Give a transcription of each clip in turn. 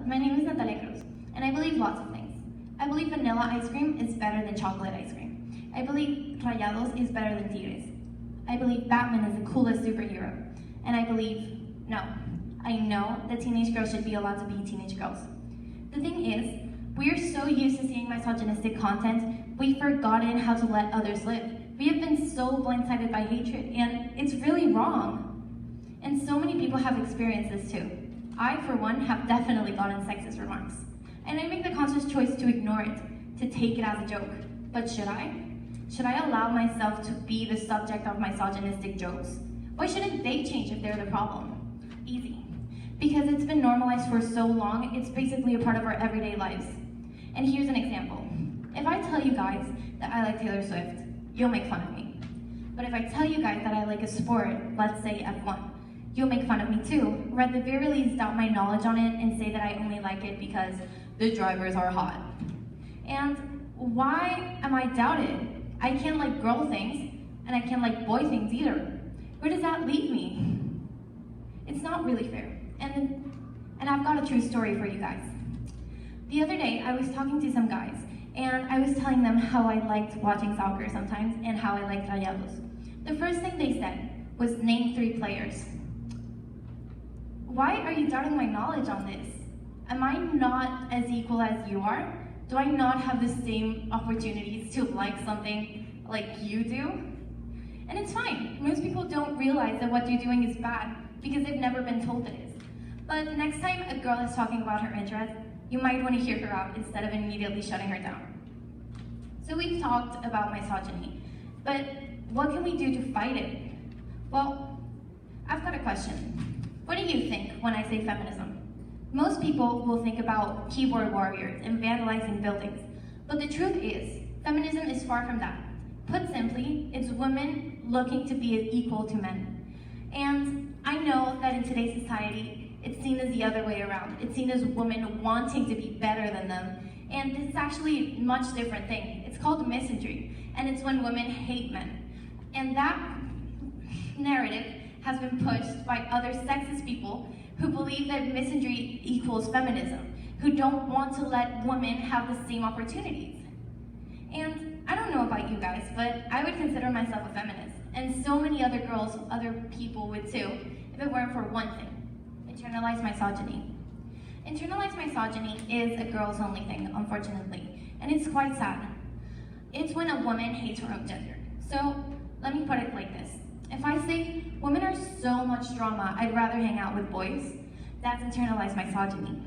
my name is Natalia Cruz, and I believe lots of things. I believe vanilla ice cream is better than chocolate ice cream. I believe rayados is better than tigres. I believe Batman is the coolest superhero. And I know that teenage girls should be allowed to be teenage girls. The thing is, we are so used to seeing misogynistic content, we've forgotten how to let others live. We have been so blindsided by hatred, and it's really wrong. And so many people have experienced this too. I, for one, have definitely gotten sexist remarks. And I make the conscious choice to ignore it, to take it as a joke. But should I? Should I allow myself to be the subject of misogynistic jokes? Why shouldn't they change if they're the problem? Easy. Because it's been normalized for so long, it's basically a part of our everyday lives. And here's an example. If I tell you guys that I like Taylor Swift, you'll make fun of me. But if I tell you guys that I like a sport, let's say F1, you'll make fun of me too, or at the very least doubt my knowledge on it and say that I only like it because the drivers are hot. And why am I doubted? I can't like girl things, and I can't like boy things either. Where does that leave me? It's not really fair. And I've got a true story for you guys. The other day, I was talking to some guys, and I was telling them how I liked watching soccer sometimes and how I liked rayados. The first thing they said was, name 3 players. Why are you doubting my knowledge on this? Am I not as equal as you are? Do I not have the same opportunities to like something like you do? And it's fine. Most people don't realize that what you're doing is bad because they've never been told it is. But next time a girl is talking about her interests, you might want to hear her out instead of immediately shutting her down. So we've talked about misogyny, but what can we do to fight it? Well, I've got a question. What do you think when I say feminism? Most people will think about keyboard warriors and vandalizing buildings, but the truth is, feminism is far from that. Put simply, it's women looking to be equal to men. And I know that in today's society, it's seen as the other way around. It's seen as women wanting to be better than them. And this is actually a much different thing. It's called misogyny, and it's when women hate men. And that narrative has been pushed by other sexist people who believe that misogyny equals feminism, who don't want to let women have the same opportunities. And I don't know about you guys, but I would consider myself a feminist, and so many other girls, other people would too, if it weren't for one thing: internalized misogyny. Internalized misogyny is a girls only thing, unfortunately, and it's quite sad. It's when a woman hates her own gender. So let me put it like this. If I say, women are so much drama, I'd rather hang out with boys, that's internalized misogyny.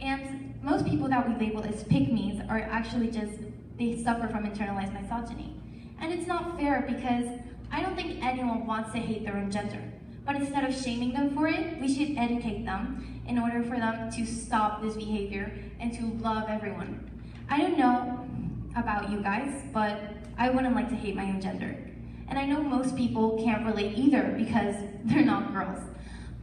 And most people that we label as pick-me's are actually just, they suffer from internalized misogyny. And it's not fair because I don't think anyone wants to hate their own gender. But instead of shaming them for it, we should educate them in order for them to stop this behavior and to love everyone. I don't know about you guys, but I wouldn't like to hate my own gender. And I know most people can't relate either because they're not girls.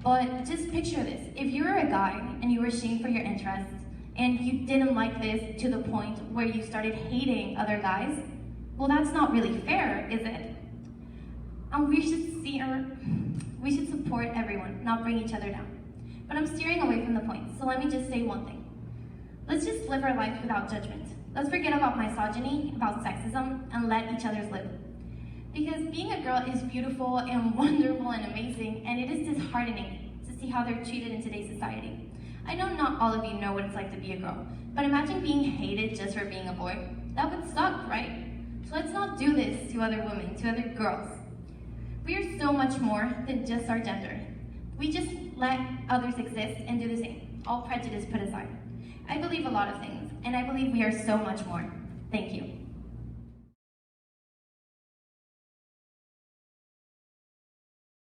But just picture this. If you were a guy and you were shamed for your interests and you didn't like this to the point where you started hating other guys, well, that's not really fair, is it? And we should support everyone, not bring each other down. But I'm steering away from the point, so let me just say one thing. Let's just live our life without judgment. Let's forget about misogyny, about sexism, and let each other live. Because being a girl is beautiful and wonderful and amazing, and it is disheartening to see how they're treated in today's society. I know not all of you know what it's like to be a girl, but imagine being hated just for being a boy. That would suck, right? So let's not do this to other women, to other girls. We are so much more than just our gender. We just let others exist and do the same, all prejudice put aside. I believe a lot of things, and I believe we are so much more. Thank you.